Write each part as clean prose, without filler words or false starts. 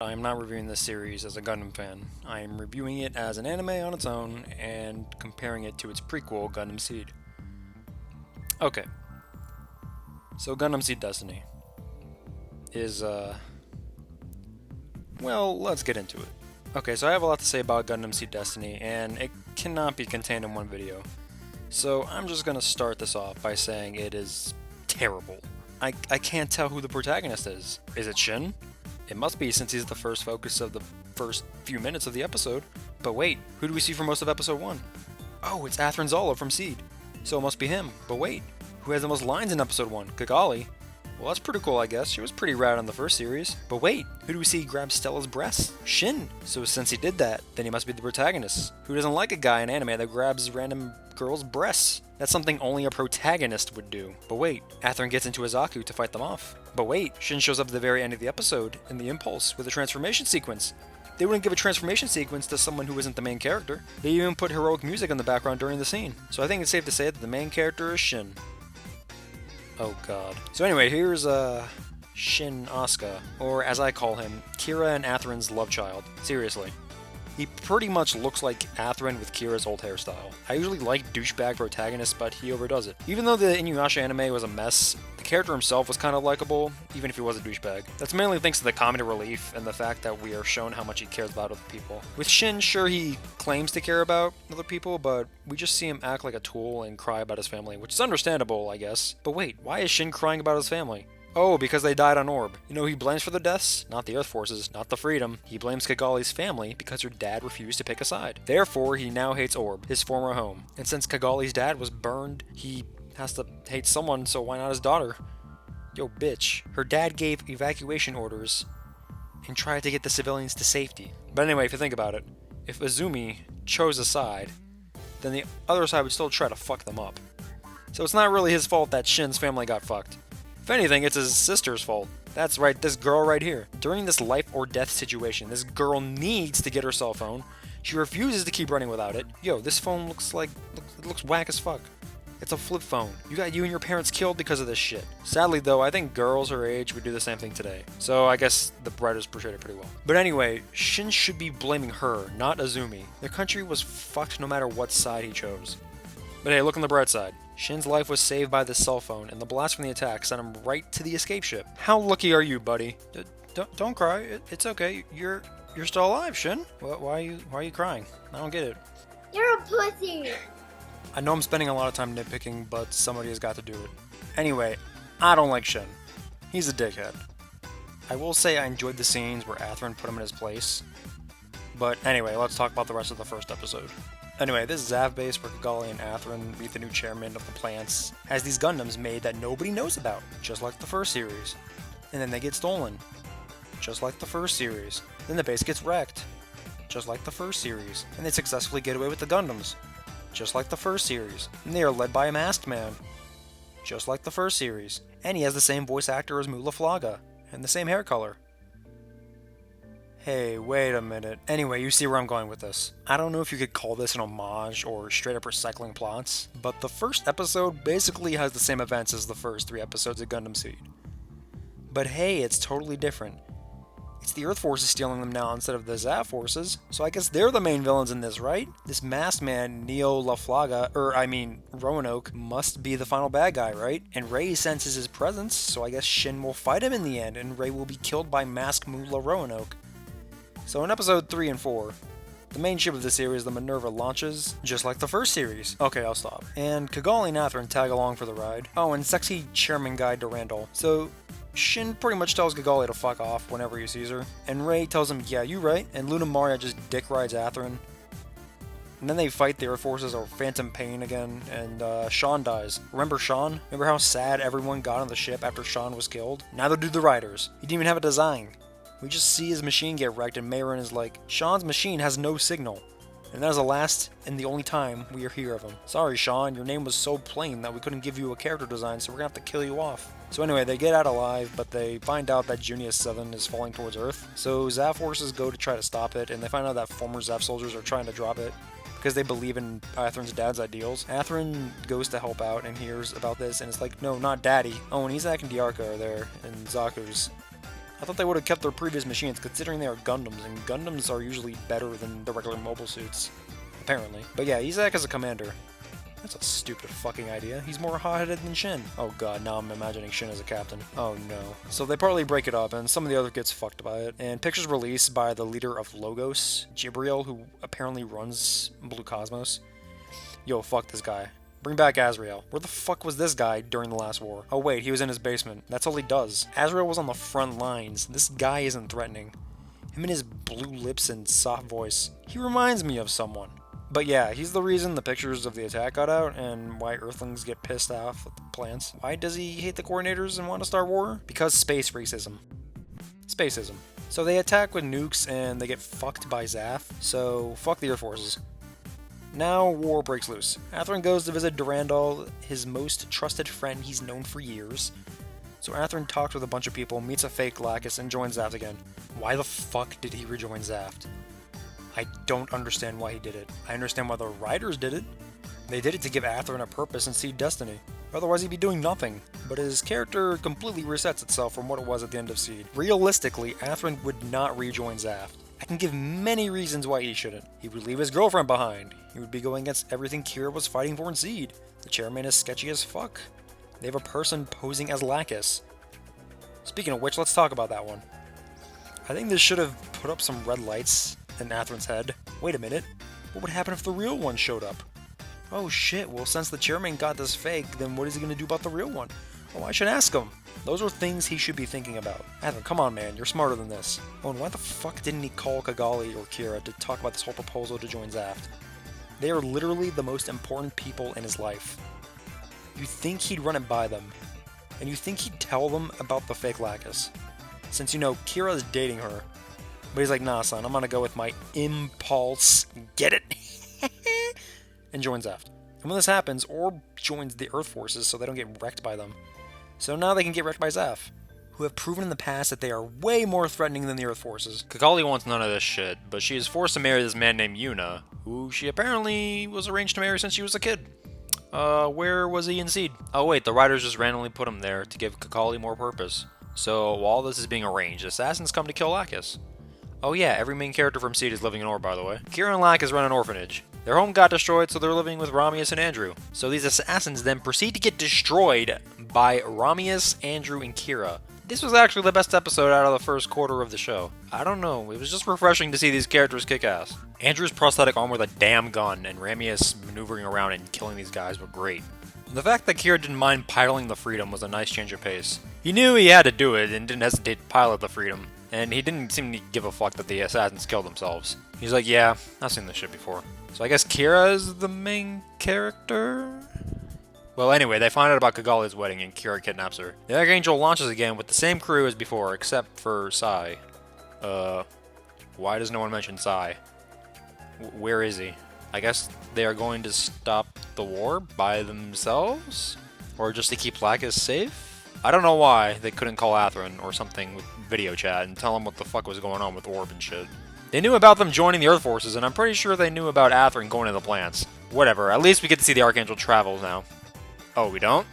I am not reviewing this series as a Gundam fan. I am reviewing it as an anime on its own and comparing it to its prequel, Gundam SEED. Okay. So Gundam SEED Destiny is, well, let's get into it. Okay, so I have a lot to say about Gundam SEED Destiny, and it cannot be contained in one video. So I'm just gonna start this off by saying it is terrible. I can't tell who the protagonist is. Is it Shinn? It must be, since he's the first focus of the first few minutes of the episode. But wait, who do we see for most of episode 1? Oh, it's Athrun Zala from SEED. So it must be him. But wait, who has the most lines in episode 1? Kigali? Well, that's pretty cool, I guess. She was pretty rad in the first series. But wait, who do we see grab Stella's breasts? Shinn. So since he did that, then he must be the protagonist. Who doesn't like a guy in anime that grabs random girls' breasts? That's something only a protagonist would do. But wait, Athrun gets into Izaku to fight them off. But wait, Shinn shows up at the very end of the episode in the Impulse with a transformation sequence. They wouldn't give a transformation sequence to someone who isn't the main character. They even put heroic music in the background during the scene. So I think it's safe to say that the main character is Shinn. Oh god. So anyway, here's Shinn Asuka, or as I call him, Kira and Athrun's love child. Seriously. He pretty much looks like Athrun with Kira's old hairstyle. I usually like douchebag protagonists, but he overdoes it. Even though the Inuyasha anime was a mess, the character himself was kind of likable, even if he was a douchebag. That's mainly thanks to the comedy relief and the fact that we are shown how much he cares about other people. With Shinn, sure, he claims to care about other people, but we just see him act like a tool and cry about his family, which is understandable, I guess. But wait, why is Shinn crying about his family? Oh, because they died on Orb. You know who he blames for the deaths? Not the Earth Forces, not the Freedom. He blames Kigali's family because her dad refused to pick a side. Therefore, he now hates Orb, his former home. And since Kigali's dad was burned, he has to hate someone, so why not his daughter? Yo, bitch. Her dad gave evacuation orders and tried to get the civilians to safety. But anyway, if you think about it, if Azumi chose a side, then the other side would still try to fuck them up. So it's not really his fault that Shinn's family got fucked. If anything, it's his sister's fault. That's right, this girl right here. During this life or death situation, this girl needs to get her cell phone. She refuses to keep running without it. Yo, this phone looks whack as fuck. It's a flip phone. You got you and your parents killed because of this shit. Sadly though, I think girls her age would do the same thing today. So I guess the writers portrayed it pretty well. But anyway, Shinn should be blaming her, not Azumi. Their country was fucked no matter what side he chose. But hey, look on the bright side. Shinn's life was saved by this cell phone, and the blast from the attack sent him right to the escape ship. How lucky are you, buddy? Don't cry. It's okay. You're still alive, Shinn. Why are you crying? I don't get it. You're a pussy! I know I'm spending a lot of time nitpicking, but somebody has got to do it. Anyway, I don't like Shinn. He's a dickhead. I will say I enjoyed the scenes where Athrun put him in his place. But anyway, let's talk about the rest of the first episode. Anyway, this ZAFT base where Kigali and Athrun meet the new chairman of the plants has these Gundams made that nobody knows about, just like the first series. And then they get stolen, just like the first series. Then the base gets wrecked, just like the first series. And they successfully get away with the Gundams, just like the first series. And they are led by a masked man, just like the first series. And he has the same voice actor as Mula Flaga, and the same hair color. Hey, wait a minute. Anyway, you see where I'm going with this. I don't know if you could call this an homage or straight up recycling plots, but the first episode basically has the same events as the first 3 episodes of Gundam SEED. But hey, it's totally different. It's the Earth Forces stealing them now instead of the ZAFT Forces, so I guess they're the main villains in this, right? This masked man, Roanoke, must be the final bad guy, right? And Rei senses his presence, so I guess Shinn will fight him in the end, and Rei will be killed by masked Mula Roanoke. So in episode 3 and 4, the main ship of the series, the Minerva, launches, just like the first series. Okay, I'll stop. And Kigali and Athrun tag along for the ride. Oh, and sexy chairman guy Durandal. So Shinn pretty much tells Kigali to fuck off whenever he sees her. And Rei tells him, yeah, you right. And Luna Maria just dick rides Athrun. And then they fight the Earth Forces or Phantom Pain again, and Sean dies. Remember Sean? Remember how sad everyone got on the ship after Sean was killed? Neither do the riders. He didn't even have a design. We just see his machine get wrecked, and Mayron is like, Sean's machine has no signal. And that is the last and the only time we hear of him. Sorry, Sean, your name was so plain that we couldn't give you a character design, so we're gonna have to kill you off. So anyway, they get out alive, but they find out that Junius 7 is falling towards Earth. So ZAFT forces go to try to stop it, and they find out that former ZAFT soldiers are trying to drop it because they believe in Athrun's dad's ideals. Athrun goes to help out and hears about this, and it's like, no, not daddy. Oh, and he's and Diarca are there, and Zaku's. I thought they would have kept their previous machines, considering they are Gundams, and Gundams are usually better than the regular mobile suits. Apparently. But yeah, Isaac as a commander. That's a stupid fucking idea. He's more hot-headed than Shinn. Oh god, now I'm imagining Shinn as a captain. Oh no. So they partly break it up, and some of the other gets fucked by it. And pictures released by the leader of Logos, Jibriel, who apparently runs Blue Cosmos. Yo, fuck this guy. Bring back Azrael. Where the fuck was this guy during the last war? Oh wait, he was in his basement. That's all he does. Azrael was on the front lines. This guy isn't threatening. Him and his blue lips and soft voice. He reminds me of someone. But yeah, he's the reason the pictures of the attack got out, and why Earthlings get pissed off at the plants. Why does he hate the coordinators and want to start war? Because space racism. Spacism. So they attack with nukes, and they get fucked by ZAFT, so fuck the Earth Forces. Now war breaks loose. Athrun goes to visit Durandal, his most trusted friend he's known for years. So Athrun talks with a bunch of people, meets a fake Lacus, and joins ZAFT again. Why the fuck did he rejoin ZAFT? I don't understand why he did it. I understand why the writers did it. They did it to give Athrun a purpose and SEED Destiny. Otherwise he'd be doing nothing. But his character completely resets itself from what it was at the end of SEED. Realistically, Athrun would not rejoin ZAFT. I can give many reasons why he shouldn't. He would leave his girlfriend behind. He would be going against everything Kira was fighting for in SEED. The chairman is sketchy as fuck. They have a person posing as Lacus. Speaking of which, let's talk about that one. I think this should have put up some red lights in Athrun's head. Wait a minute, what would happen if the real one showed up? Oh shit, well since the chairman got this fake, then what is he gonna do about the real one? Oh, I should ask him. Those are things he should be thinking about. Athrun, come on man, you're smarter than this. Oh, and why the fuck didn't he call Kigali or Kira to talk about this whole proposal to join ZAFT? They are literally the most important people in his life. You think he'd run it by them, and you think he'd tell them about the fake Lacus. Since you know Kira's dating her. But he's like, nah son, I'm gonna go with my impulse, get it? And joins ZAFT. And when this happens, Orb joins the Earth Forces so they don't get wrecked by them. So now they can get wrecked by ZAFT, who have proven in the past that they are way more threatening than the Earth Forces. Kigali wants none of this shit, but she is forced to marry this man named Yuna, who she apparently was arranged to marry since she was a kid. Where was he in SEED? Oh wait, the writers just randomly put him there to give Kigali more purpose. So while this is being arranged, assassins come to kill Lacus. Oh yeah, every main character from SEED is living in Orb, by the way. Kira and Lacus run an orphanage. Their home got destroyed, so they're living with Ramius and Andrew. So these assassins then proceed to get destroyed by Ramius, Andrew, and Kira. This was actually the best episode out of the first quarter of the show. I don't know, it was just refreshing to see these characters kick ass. Andrew's prosthetic arm with a damn gun, and Ramius maneuvering around and killing these guys were great. The fact that Kira didn't mind piloting the Freedom was a nice change of pace. He knew he had to do it and didn't hesitate to pilot the Freedom. And he didn't seem to give a fuck that the assassins killed themselves. He's like, yeah, I've seen this shit before. So I guess Kira is the main character? Well, anyway, they find out about Kigali's wedding and Kira kidnaps her. The Archangel launches again with the same crew as before, except for Sai. Why does no one mention Sai? Where is he? I guess they are going to stop the war by themselves? Or just to keep Lacus safe? I don't know why they couldn't call Athrun or something with video chat and tell him what the fuck was going on with Orb and shit. They knew about them joining the Earth Forces, and I'm pretty sure they knew about Athrun going to the plants. Whatever, at least we get to see the Archangel travel now. Oh, we don't?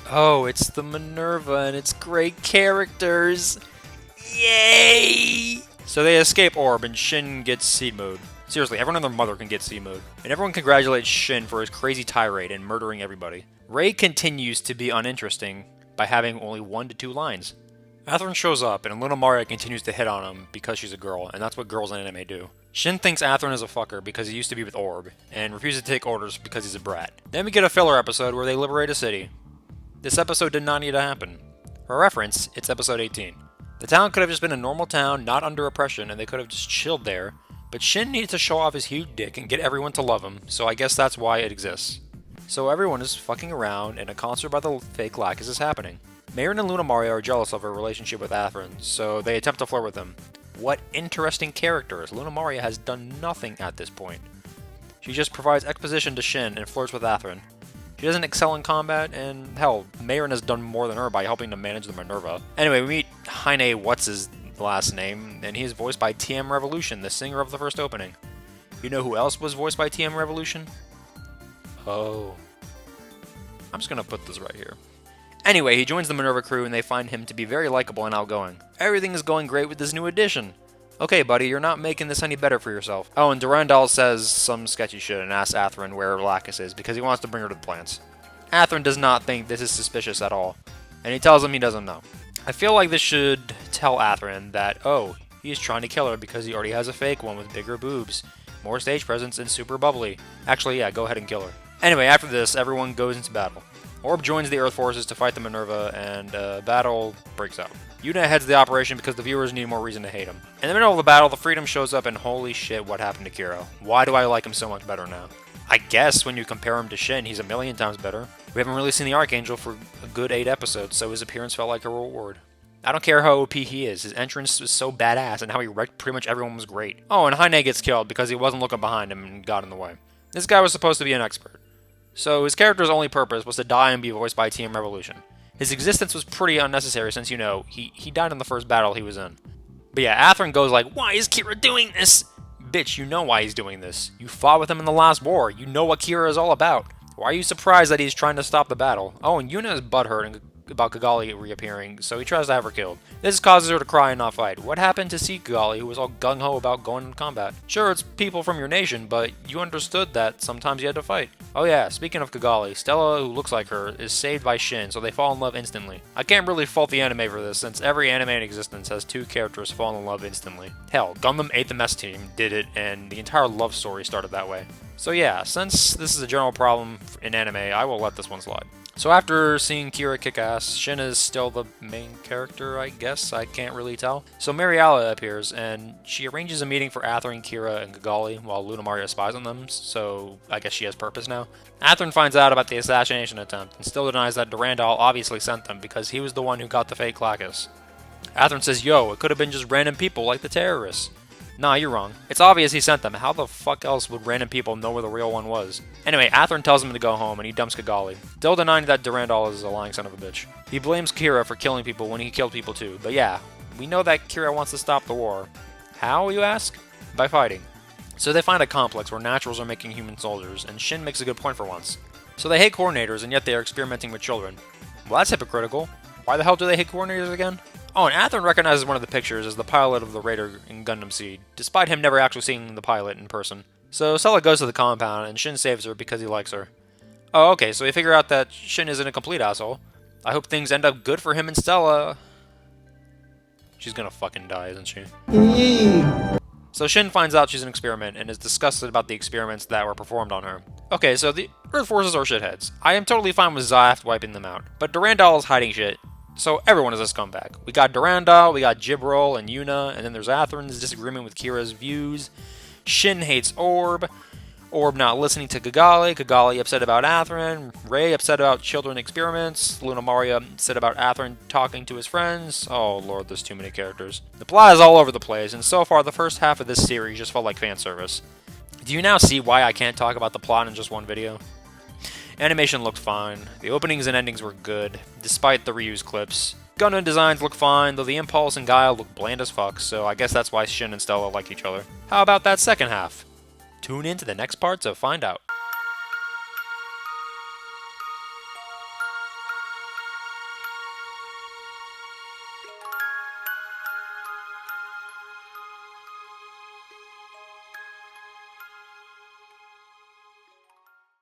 Oh, it's the Minerva, and it's great characters! Yay! So they escape Orb, and Shinn gets SEED mode. Seriously, everyone and their mother can get SEED mode. And everyone congratulates Shinn for his crazy tirade and murdering everybody. Rei continues to be uninteresting by having only 1 to 2 lines. Athrun shows up, and Luna Maria continues to hit on him because she's a girl, and that's what girls in anime do. Shinn thinks Athrun is a fucker because he used to be with Orb, and refuses to take orders because he's a brat. Then we get a filler episode where they liberate a city. This episode did not need to happen. For reference, it's episode 18. The town could have just been a normal town, not under oppression, and they could have just chilled there, but Shinn needed to show off his huge dick and get everyone to love him, so I guess that's why it exists. So everyone is fucking around, and a concert by the fake Lacus is happening. Mayrin and Luna Maria are jealous of her relationship with Athrun, so they attempt to flirt with him. What interesting characters. Luna Maria has done nothing at this point. She just provides exposition to Shinn and flirts with Athrun. She doesn't excel in combat, and hell, Mayrin has done more than her by helping to manage the Minerva. Anyway, we meet Heine What's-his last name, and he is voiced by TM Revolution, the singer of the first opening. You know who else was voiced by TM Revolution? Oh. I'm just gonna put this right here. Anyway, he joins the Minerva crew and they find him to be very likable and outgoing. Everything is going great with this new addition. Okay, buddy, you're not making this any better for yourself. Oh, and Durandal says some sketchy shit and asks Athrun where Lacus is because he wants to bring her to the plants. Athrun does not think this is suspicious at all, and he tells him he doesn't know. I feel like this should tell Athrun that, oh, he's trying to kill her because he already has a fake one with bigger boobs, more stage presence, and super bubbly. Actually, yeah, go ahead and kill her. Anyway, after this, everyone goes into battle. Orb joins the Earth forces to fight the Minerva, and battle breaks out. Yuna heads the operation because the viewers need more reason to hate him. In the middle of the battle, the Freedom shows up, and holy shit, what happened to Kidō? Why do I like him so much better now? I guess when you compare him to Shinn, he's a million times better. We haven't really seen the Archangel for a good 8 episodes, so his appearance felt like a reward. I don't care how OP he is, his entrance was so badass, and how he wrecked pretty much everyone was great. Oh, and Heine gets killed because he wasn't looking behind him and got in the way. This guy was supposed to be an expert. So his character's only purpose was to die and be voiced by Team Revolution. His existence was pretty unnecessary since, you know, he died in the first battle he was in. But yeah, Athrun goes like, why is Kira doing this? Bitch, you know why he's doing this. You fought with him in the last war. You know what Kira is all about. Why are you surprised that he's trying to stop the battle? Oh, and Yuna is butthurt about Kigali reappearing, so he tries to have her killed. This causes her to cry and not fight. What happened to see Kigali, who was all gung-ho about going into combat? Sure, it's people from your nation, but you understood that sometimes you had to fight. Oh yeah, speaking of Kigali, Stella, who looks like her, is saved by Shinn, so they fall in love instantly. I can't really fault the anime for this, since every anime in existence has 2 characters fall in love instantly. Hell, Gundam 8th MS Team did it, and the entire love story started that way. So yeah, since this is a general problem in anime, I will let this one slide. So after seeing Kira kick ass, Shinn is still the main character, I guess? I can't really tell. So Mariala appears, and she arranges a meeting for Athrun, Kira, and Kigali while Lunamaria spies on them, so I guess she has purpose now. Athrun finds out about the assassination attempt, and still denies that Durandal obviously sent them because he was the one who got the fake Lacus. Athrun says, yo, it could have been just random people like the terrorists. Nah, you're wrong. It's obvious he sent them. How the fuck else would random people know where the real one was? Anyway, Athrun tells him to go home, and he dumps Kigali, still denying that Durandal is a lying son of a bitch. He blames Kira for killing people when he killed people too, but yeah, we know that Kira wants to stop the war. How, you ask? By fighting. So they find a complex where naturals are making human soldiers, and Shinn makes a good point for once. So they hate coordinators, and yet they are experimenting with children. Well, that's hypocritical. Why the hell do they hate coordinators again? Oh, and Athrun recognizes one of the pictures as the pilot of the Raider in Gundam SEED, despite him never actually seeing the pilot in person. So Stella goes to the compound, and Shinn saves her because he likes her. Oh, okay, so we figure out that Shinn isn't a complete asshole. I hope things end up good for him and Stella. She's gonna fucking die, isn't she? So Shinn finds out she's an experiment, and is disgusted about the experiments that were performed on her. Okay, so the Earth forces are shitheads. I am totally fine with ZAFT wiping them out, but Durandal is hiding shit. So everyone is a scumbag. We got Durandal, we got Jibril and Yuna, and then there's Athrun's disagreement with Kira's views. Shinn hates Orb. Orb not listening to Kigali. Kigali upset about Athrun. Ray upset about children experiments. Lunamaria upset about Athrun talking to his friends. Oh lord, there's too many characters. The plot is all over the place, and so far the first half of this series just felt like fan service. Do you now see why I can't talk about the plot in just one video? Animation looked fine, the openings and endings were good, despite the reused clips. Gundam designs look fine, though the Impulse and Guile look bland as fuck, so I guess that's why Shinn and Stella like each other. How about that second half? Tune in to the next part to find out.